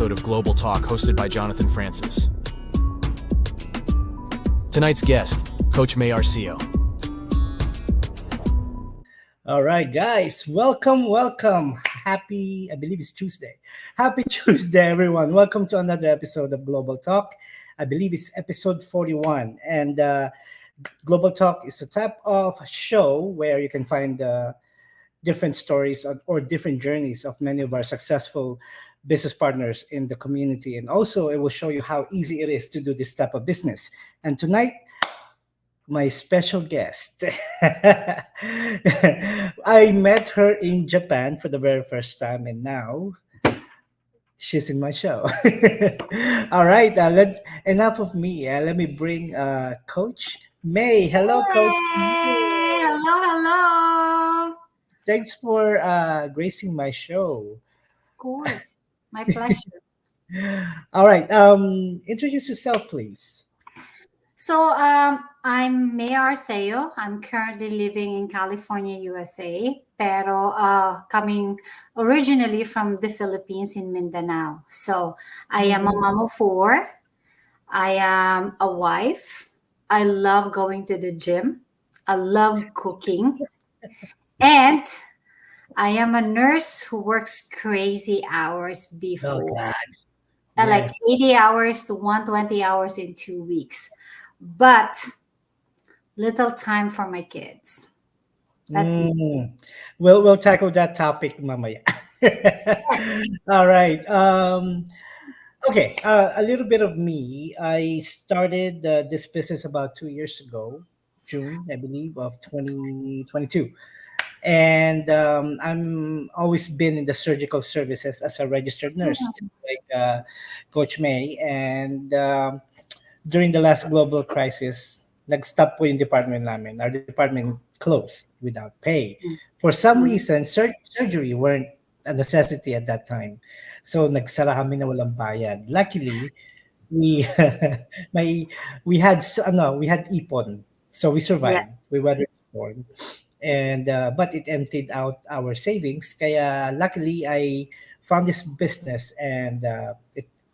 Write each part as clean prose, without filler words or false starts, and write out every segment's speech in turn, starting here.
episode of Global Talk hosted by Jonathan Francis. Tonight's guest, Coach May Arceo. All right, guys, welcome. Happy, I believe it's Tuesday. Happy Tuesday, everyone. Welcome to another episode of Global Talk. I believe it's episode 41. And Global Talk is a type of show where you can find different stories or different journeys of many of our successful business partners in the community. And also, it will show you how easy it is to do this type of business. And tonight, my special guest. I met her in Japan for the very first time, and now she's in my show. All right, enough of me. Let me bring Coach May. Hello, Coach Hey, May. hello. Thanks for gracing my show. Of course, my pleasure. All right, introduce yourself, please. So, I'm May Arceo. I'm currently living in California, USA, pero coming originally from the Philippines in Mindanao. So, I am a mom of four. I am a wife. I love going to the gym. I love cooking. And I am a nurse who works crazy hours Oh, before, God. like Yes. 80 hours to 120 hours in 2 weeks, but little time for my kids. That's me. We'll tackle that topic mamaya. All right. Okay. A little bit of me. I started this business about 2 years ago, June, I believe, of 2022. And I'm always been in the surgical services as a registered nurse, just like Coach May. And during the last global crisis, nag-stop po yung department namin. Our department closed without pay. For some Mm. reason, surgery weren't a necessity at that time. So nagsara kami na walang bayad. Luckily, we may we had ipon. So we Yeah. survived. We weathered the storm. And but it emptied out our savings. Kaya luckily I found this business, and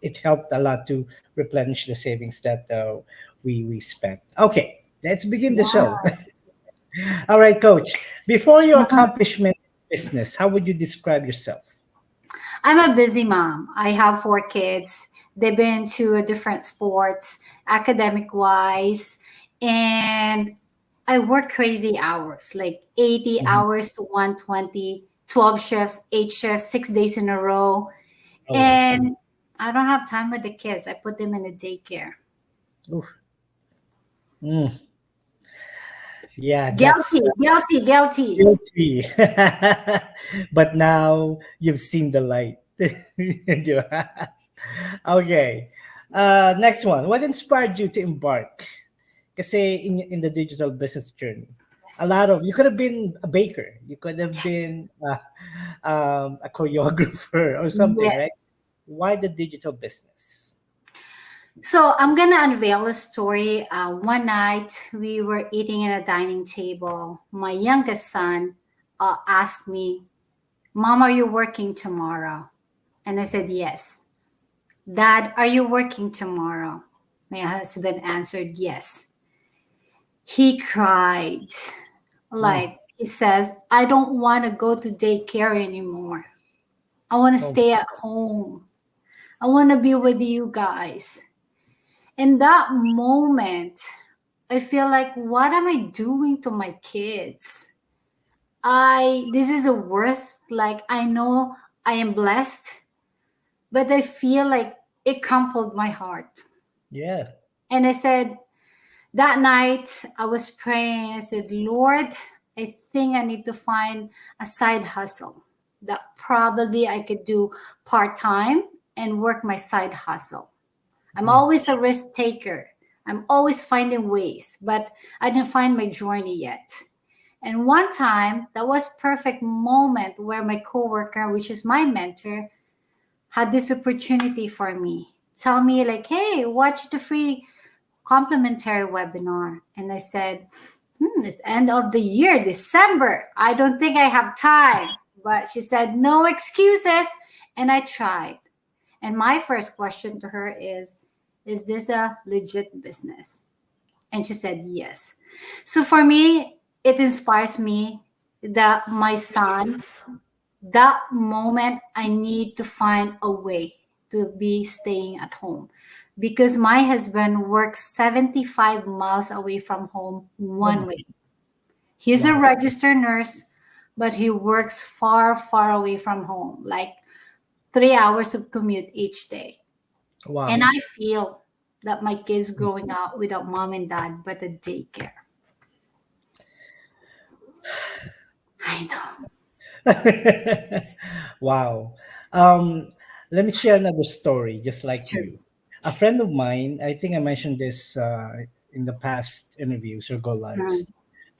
it helped a lot to replenish the savings that we spent. Okay, let's begin the show. Yeah. All right, Coach. Before your accomplishment in business, how would you describe yourself? I'm a busy mom. I have four kids. They've been to different sports, academic wise, and I work crazy hours, like 80 Mhm. hours to 120, 12 shifts, 8 shifts, 6 days in a row. Oh, wow. And I don't have time with the kids. I put them in a daycare. Oof. Mm. Yeah, that's Guilty, guilty, guilty. guilty. But now you've seen the light. Di ba? Okay. Next one. What inspired you to embark? Kasi in the digital business journey, you could have been a baker, you could have been a choreographer or something, Yes. right? Why the digital business? So I'm gonna unveil a story. One night we were eating at a dining table. My youngest son asked me, "Mom, are you working tomorrow?" And I said, "Yes." "Dad, are you working tomorrow?" My husband answered, "Yes." He cried. Mm. Like he says, "I don't want to go to daycare anymore. I want to Oh, stay at home. I want to be with you guys." In that moment, I feel like, what am I doing to my kids? This is a worth, like, I know I am blessed, but I feel like it crumpled my heart. yeah. And I said, that night I was praying. I said, "Lord, I think I need to find a side hustle that probably I could do part time and work my side hustle. I'm Mm. always a risk taker. I'm always finding ways, but I didn't find my journey yet." And one time, that was perfect moment where my coworker, which is my mentor, had this opportunity for me. Tell me like, "Hey, watch the free complimentary webinar." And I said, "It's end of the year, December. I don't think I have time." But she said, "No excuses." And I tried. And my first question to her is this a legit business? And she said, yes. So for me, it inspires me that my son, that moment, I need to find a way to be staying at home because my husband works 75 miles away from home Oh one my, way. He's a wow, registered nurse, but he works far, far away from home, like 3 hours of commute each day. And wow. I feel that my kids growing up without mom and dad, but a daycare. I know. Wow. Um, Let me share another story, just like Sure. you. A friend of mine, I think I mentioned this in the past interviews or go lives.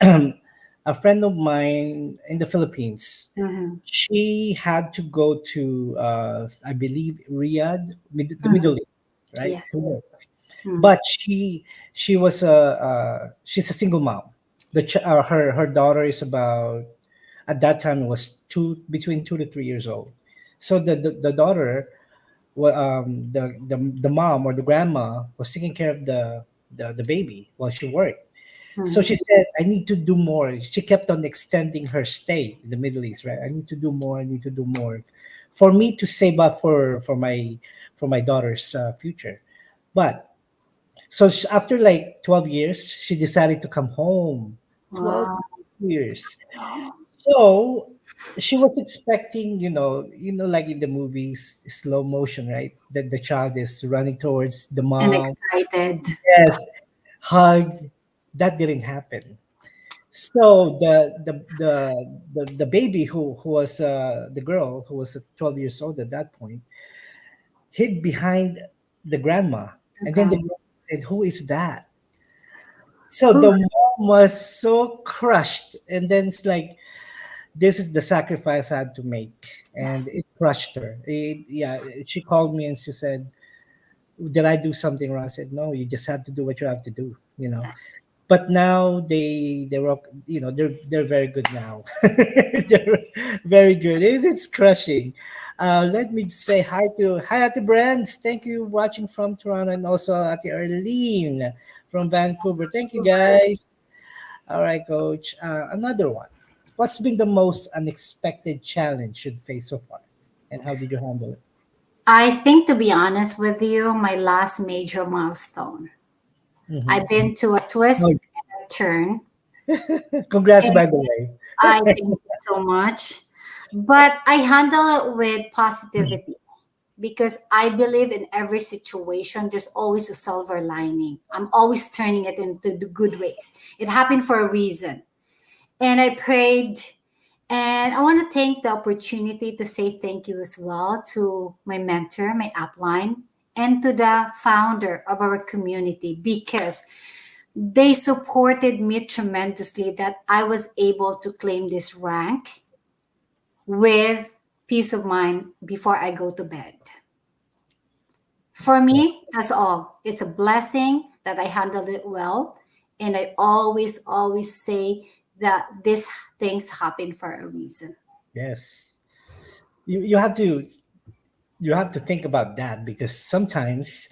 A friend of mine in the Philippines, Mm-hmm. she had to go to, I believe, Riyadh, the Mm-hmm. Middle East, right, Yes. to work. Mm-hmm. But she's a single mom. Her daughter is about, at that time, it was between 2 to 3 years old. So the daughter, the mom or the grandma was taking care of the baby while she worked. So she Mm-hmm. said, I need to do more. She kept on extending her stay in the Middle East, right? I need to do more. I need to do more for me to save up for my daughter's future. But so after like 12 years, she decided to come home. 12 Wow. years. So she was expecting, like in the movies, slow motion, right? That the child is running towards the And mom. excited. Yes, hug. That didn't happen. So the baby who was the girl who was 12 years old at that point hid behind the grandma, and then the Okay. grandma said, "Who is that?" So Whew. the mom was so crushed, and then it's like, this is the sacrifice I had to make, and Yes. it crushed her. Yeah, she called me and she said, "Did I do something wrong?" I said, "No, you just have to do what you have to do." But now they were, they're very good now. They're very good. It's crushing. Let me say hi to Brands. Thank you watching from Toronto, and also at the Arlene from Vancouver. Thank you guys. All right, coach. Another one. What's been the most unexpected challenge you've faced so far? And how did you handle it? I think, to be honest with you, my last major milestone. Hmm. I've been to a Oh, twist and a turn. congrats, And by the way. I thank you so much. But I handle it with positivity because I believe in every situation, there's always a silver lining. I'm always turning it into the good ways. It happened for a reason. And I prayed, and I want to take the opportunity to say thank you as well to my mentor, my upline, and to the founder of our community because they supported me tremendously that I was able to claim this rank with peace of mind before I go to bed. For Wow. me, that's all. It's a blessing that I handled it well. And I always, always say that these things happen for a reason. Yes. You have to think about that, because sometimes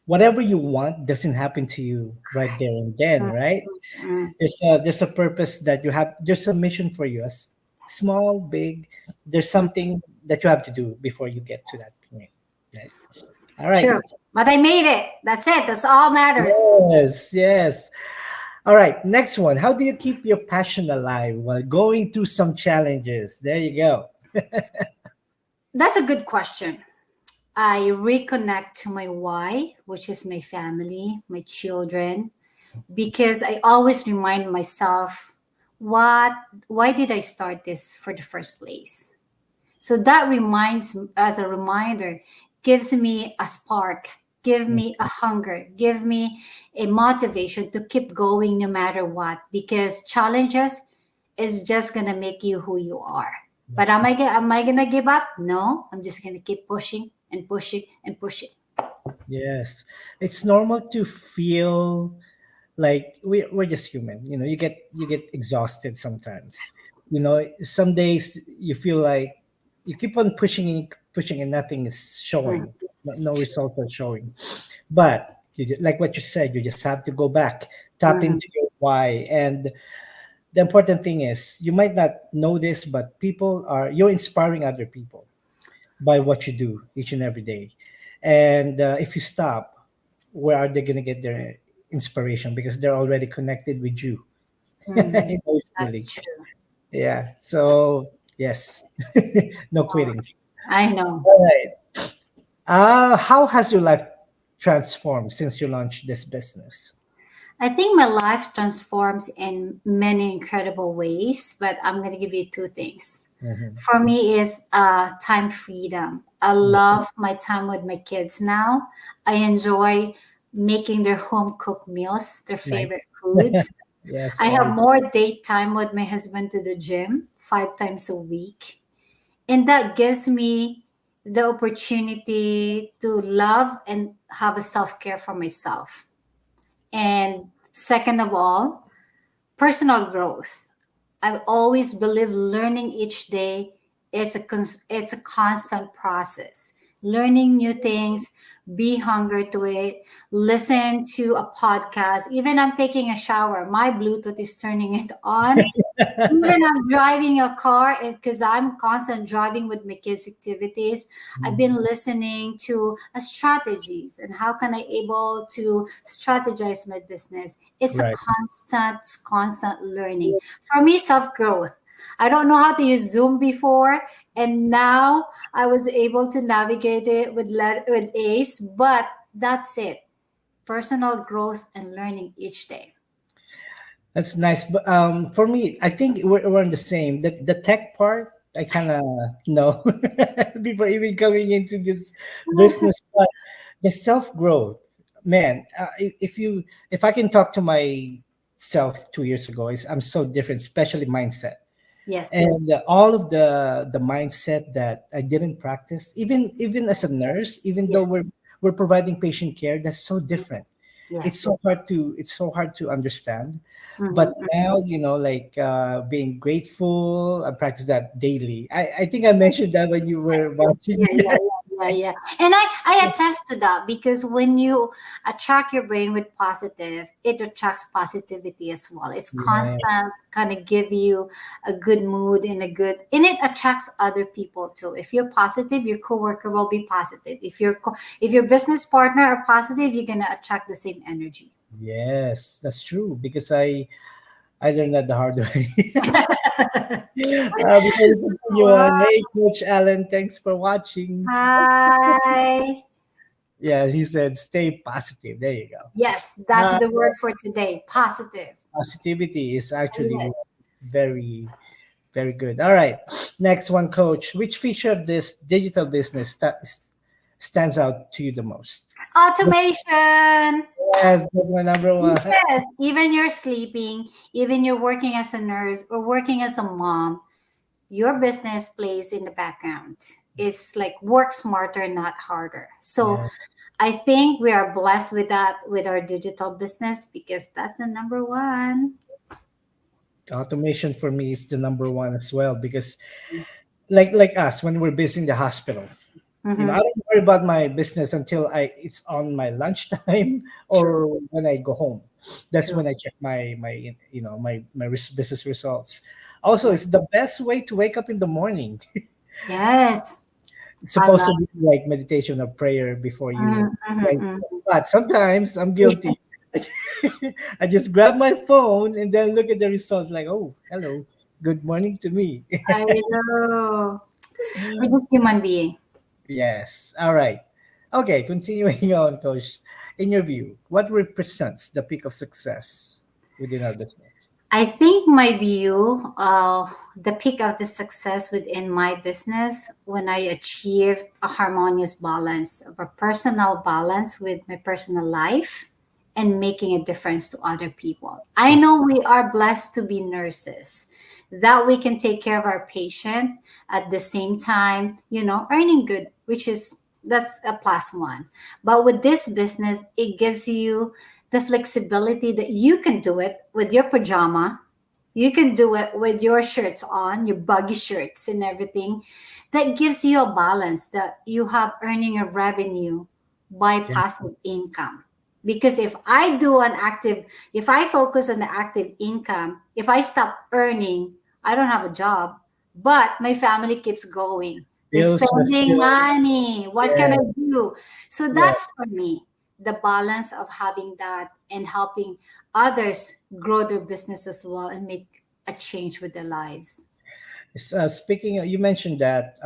whatever you want doesn't happen to you right there and then, Mm, right? mm, There's a purpose that you have. There's a mission for you, as small, big. There's mm. something that you have to do before you get to that point, right? All right. True. But I made it. That's it. That's all matters. Yes, yes. All right, next one. How do you keep your passion alive while going through some challenges? There you go. That's a good question. I reconnect to my why, which is my family, my children, because I always remind myself what why did I start this for the first place? So that reminds as a reminder, gives me a spark, give Mm, me a hunger, give me a motivation to keep going no matter what, because challenges is just gonna make you who you are. But yes. am I gonna give up? No, I'm just gonna keep pushing and pushing and pushing. Yes. It's normal to feel like we're just human. You get exhausted sometimes. Some days you feel like you keep on pushing and nothing is Mm. showing. no results are showing. But like what you said, you just have to go back, tap Mhm. into your why. And the important thing is, you might not know this, but you're inspiring other people by what you do each and every day. And if you stop, where are they going to get their inspiration? Because they're already connected with you Mhm. That's emotionally. true. Yeah. So, yes, no quitting. I know. All right. How has your life transformed since you launched this business? I think my life transforms in many incredible ways, but I'm going to give you two things. Mhm. For me is time freedom. I love my time with my kids now. I enjoy making their home cooked meals, their favorite Nice. foods. Yes, I have always. more date time with my husband to the gym 5 times a week. And that gives me the opportunity to love and have a self care for myself. And second of all, personal growth. I've always believed learning each day it's a constant process. Learning new things, be hunger to it, listen to a podcast. Even I'm taking a shower, my Bluetooth is turning it on. Even I'm driving a car, and because I'm constant driving with my kids' activities, I've been listening to strategies and how can I able to strategize my business. It's a Right. constant learning. For me, self growth. I don't know how to use Zoom before, and now I was able to navigate it with Ace. But that's it. Personal growth and learning each day. That's nice. But for me, I think we're on the same. The tech part, I kind of know before even coming into this business. But the self growth, man. If I can talk to myself 2 years ago, I'm so different, especially mindset. Yes. And all of the mindset that I didn't practice, even as a nurse, even though Yes. we're providing patient care, that's so different. It's Yes. so hard to understand. But Mhm. now, like being grateful, I practice that daily. I think I mentioned that when you were Yeah, watching. yeah, yeah, yeah, yeah. And I attest to that because when you attract your brain with positive, it attracts positivity as well. It's Yeah, constant, kind of give you a good mood and and it attracts other people too. If you're positive, your coworker will be positive. If your business partner are positive, you're gonna attract the same energy. yes, that's true. Because I learned that the hard way. Before we continue Wow. on, hey, Coach Alan, thanks for watching. Hi. Yeah, he said, stay positive. There you go. Yes, that's Uh, the word for today. Positive. Positivity is actually Yes. very, very good. All right. Next one, Coach. Which feature of this digital business stands out to you the most? Automation. Yes, that's my number one. Yes, even you're sleeping, even you're working as a nurse or working as a mom, your business plays in the background. It's like work smarter, not harder. So Yeah. I think we are blessed with that with our digital business because that's the number one. Automation for me is the number one as well because like us when we're busy in the hospital, I Mm-hmm. don't worry about my business until I it's on my lunchtime True, or when I go home. That's true. when I check my business results. Also, Yeah. it's the best way to wake up in the morning. Yes, It's I supposed love. to be like meditation or prayer before Mhm, you. mhm, mhm. But sometimes I'm guilty. I just grab my phone and then look at the results like, oh, hello, good morning to me. I know. We're just human being. Yes. All right. Okay, continuing on, Coach. In your view, what represents the peak of success within our business? I think my view of the peak of the success within my business when I achieve a harmonious balance of a personal balance with my personal life and making a difference to other people. I know Yes. we are blessed to be nurses, that we can take care of our patient at the same time, earning good, which is that's a plus one. But with this business, it gives you the flexibility that you can do it with your pajama, You can do it with your shirts on, your buggy shirts and everything. That gives you a balance that you have earning a revenue by Yeah. passive income. Because if I focus on the active income, if I stop earning, I don't have a job, but my family keeps going. They're Bills must spending still. money. What can I Yeah. do? So Yeah. that's for me, the balance of having that and helping others grow their business as well and make a change with their lives. Speaking, you mentioned that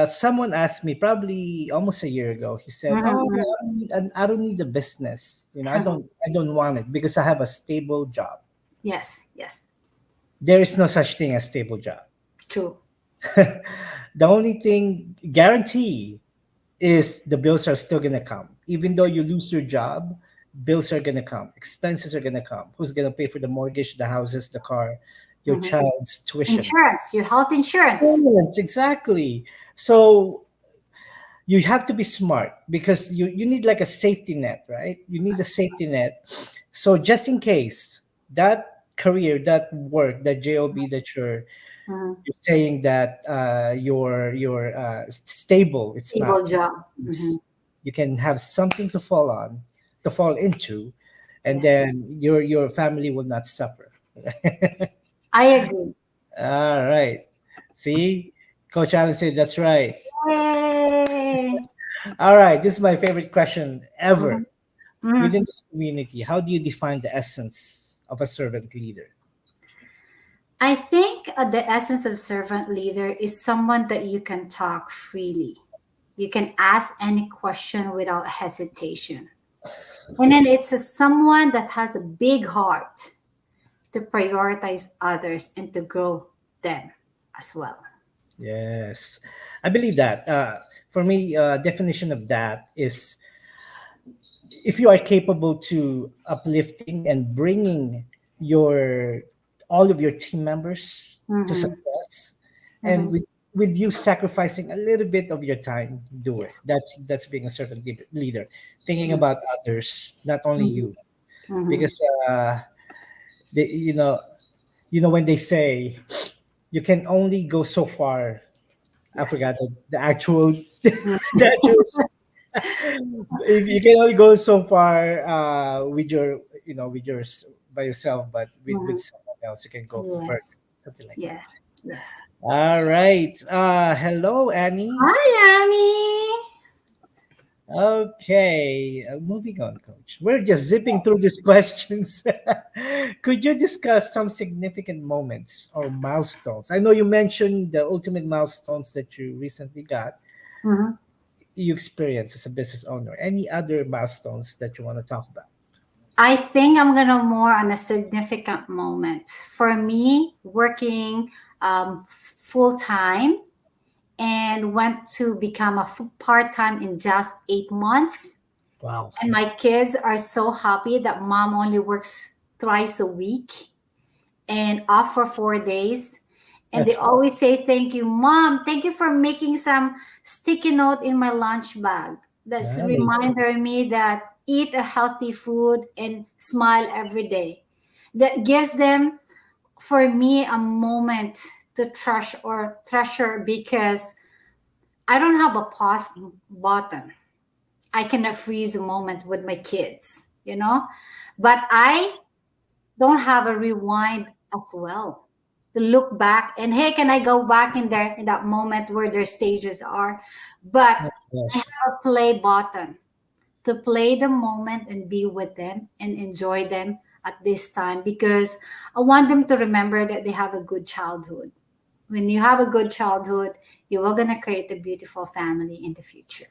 someone asked me probably almost a year ago. He said, "Oh, Mhm, I don't need a business. mhm. I don't want it because I have a stable job." Yes, yes, There is no such thing as stable job. true. The only thing guarantee is the bills are still gonna come. Even though you lose your job, bills are gonna come. Expenses are gonna come. Who's gonna pay for the mortgage, the houses, the car, your Mhm. child's tuition? Insurance, your health insurance. Yes, exactly. So you have to be smart because you need like a safety net, right? You need a safety net. So just in case that career, that work, that job that Mhm. you're saying that you're stable, it's not. Stable job. It's, Mhm. you can have something to fall into, and Yes, then your family will not suffer. I agree. All right. See, Coach Allen said that's right. Yay! All right, this is my favorite question ever. Mhm, mhm. Within this community, how do you define the essence of a servant leader? I think the essence of servant leader is someone that you can talk freely. You can ask any question without hesitation. And then it's someone that has a big heart to prioritize others and to grow them as well. Yes, I believe that. For me, definition of that is if you are capable to uplifting and bringing your all of your team members to Mm-hmm. success, and Mm-hmm. with you sacrificing a little bit of your time, do it. Yes. That's being a servant leader, thinking Mm-hmm. about others, not only you, Mm-hmm. because they, when they say you can only go so far. I Yes. forgot the actual the actual you can only go so far with your with yours by yourself, but with Mm-hmm. someone else you can go further, Yes. something like that. Yes. Yes. All right, hello Annie. Hi, Annie. Okay, moving on, coach. We're just zipping through these questions. Could you discuss some significant moments or milestones? I know you mentioned the ultimate milestones that you recently got, Mhm. you experienced as a business owner. Any other milestones that you want to talk about? I think I'm gonna more on a significant moment for me working full time and went to become a part time in just 8 months. Wow. And my kids are so happy that mom only works twice a week and off for 4 days. And they That's good. always say, "Thank you, mom. Thank you for making some sticky note in my lunch bag." That's a Nice. reminder me that eat a healthy food and smile every day. That gives them, for me, a moment to treasure because I don't have a pause button. I cannot freeze a moment with my kids. But I don't have a rewind as well to look back and hey, can I go back in there in that moment where their stages are? But I Yes, have a play button to play the moment and be with them and enjoy them at this time because I want them to remember that they have a good childhood. When you have a good childhood, you are going to create a beautiful family in the future.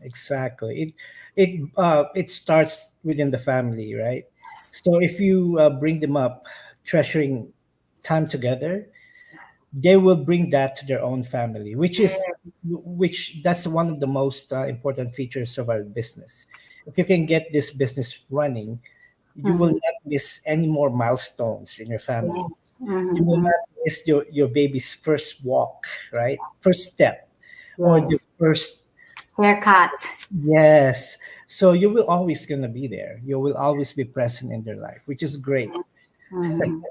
exactly. It starts within the family, right? So if you bring them up treasuring time together, they will bring that to their own family, which that's one of the most important features of our business. If you can get this business running, you will Mhm. not miss any more milestones in your family. Yes. You will Mhm. not miss your baby's first walk, right? First step, or the Yes. first. Haircut. Yes. So you will always gonna be there. You will always be present in their life, which is great. Mhm.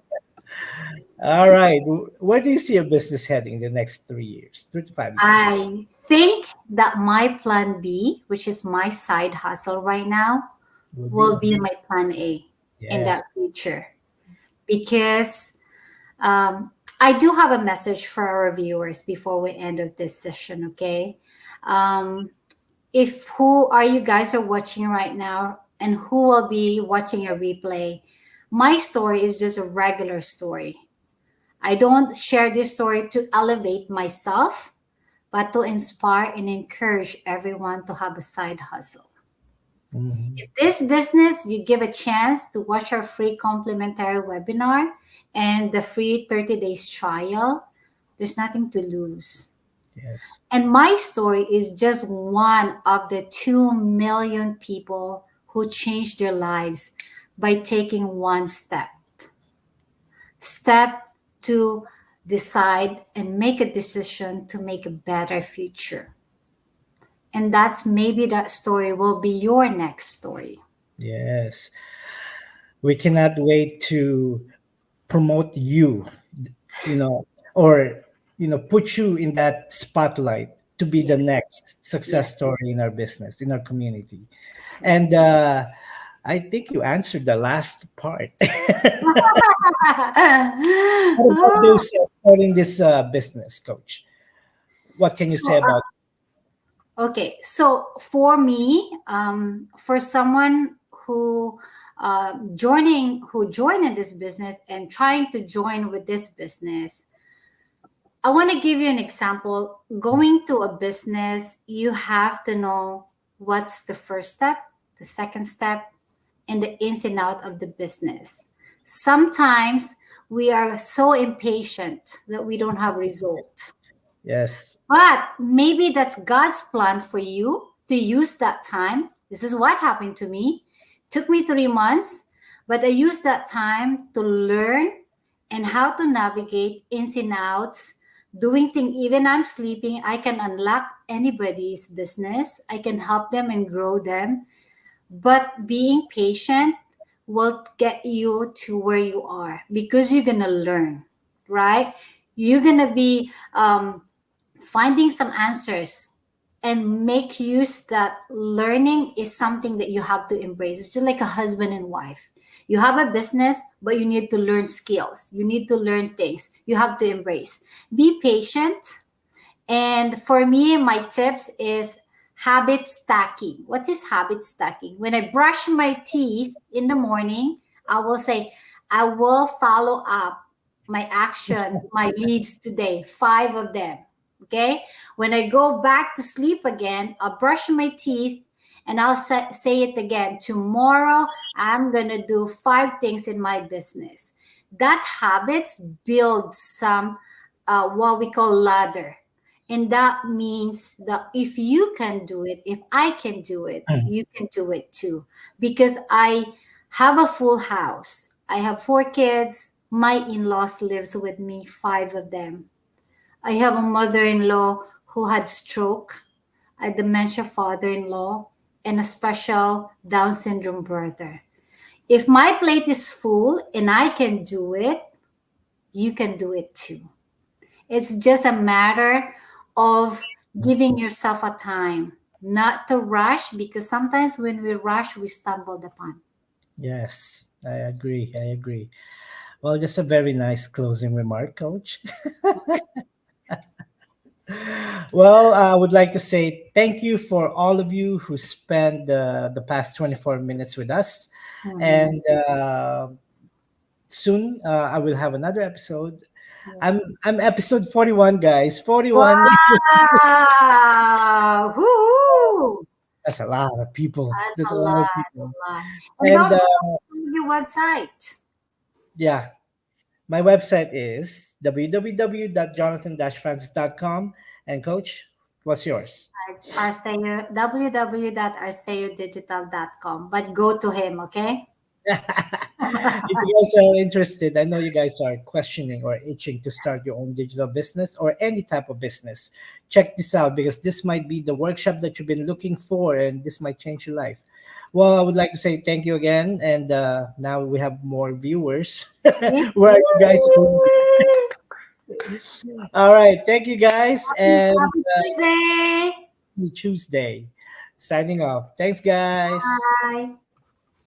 All right. Where do you see your business heading in the next 3 years, 3 to 5 years? I think that my plan B, which is my side hustle right now, Would will be be my plan A in that yes. future. Because I do have a message for our viewers before we end of this session, okay? Um, if who are you guys are watching right now and who will be watching a replay, my story is just a regular story. I don't share this story to elevate myself, but to inspire and encourage everyone to have a side hustle. Mhm. If this business, you give a chance to watch our free complimentary webinar and the free 30 days trial, there's nothing to lose. Yes. And my story is just one of the 2 million people who changed their lives by taking one step. Step to decide and make a decision to make a better future. And that's maybe that story will be your next story. Yes. We cannot wait to promote you, you know, or put you in that spotlight to be Yeah. the next Yeah. success story in our business, in our community. And I think you answered the last part. What about those starting this business, Coach? What can you so, say about? okay. So for me, for someone who joined in this business and trying to join with this business, I want to give you an example. Going to a business, you have to know what's the first step, the second step, and the ins and out of the business. Sometimes we are so impatient that we don't have results. Yes. But maybe that's God's plan for you to use that time. This is what happened to me. Took me 3 months, but I used that time to learn and how to navigate ins and outs, doing things even I'm sleeping. I can unlock anybody's business. I can help them and grow them. But being patient will get you to where you are because you're gonna learn, right? You're gonna be finding some answers and make use that learning is something that you have to embrace. It's just like a husband and wife. You have a business, but you need to learn skills. You need to learn things. You have to embrace. Be patient. And for me, my tips is habit stacking. What is habit stacking? When I brush my teeth in the morning, I will say, I will follow up my action, my leads today, 5 of them. Okay. When I go back to sleep again, I'll brush my teeth and I'll say it again. Tomorrow, I'm going to do 5 things in my business. That habits build some, what we call ladder, and that means that if you can do it, if I can do it, Mm. you can do it too. Because I have a full house. I have 4 kids. My in-laws lives with me, 5 of them. I have a mother-in-law who had stroke, a dementia father-in-law, and a special Down syndrome brother. If my plate is full and I can do it, you can do it too. It's just a matter of giving yourself a time, not to rush, because sometimes when we rush, we stumble upon. Yes, I agree. I agree. Well, just a very nice closing remark, Coach. Well, I would like to say thank you for all of you who spent the past 24 minutes with us. Mhm. And soon I will have another episode. Yeah. I'm episode 41, guys. 41. Wow! Woo! That's a lot of people. That's That's a a lot lot, of people. a lot. And And don't forget your website. yeah, my website is www.jonathan-francis.com. And Coach, what's yours? It's Arceo, www.arceodigital.com. But go to him, okay? If you guys are interested, I know you guys are questioning or itching to start your own digital business or any type of business. Check this out because this might be the workshop that you've been looking for and this might change your life. Well, I would like to say thank you again. And now we have more viewers. Where are you guys? All right. Thank you guys. And Happy Tuesday. Tuesday. Signing off. Thanks, guys. Bye.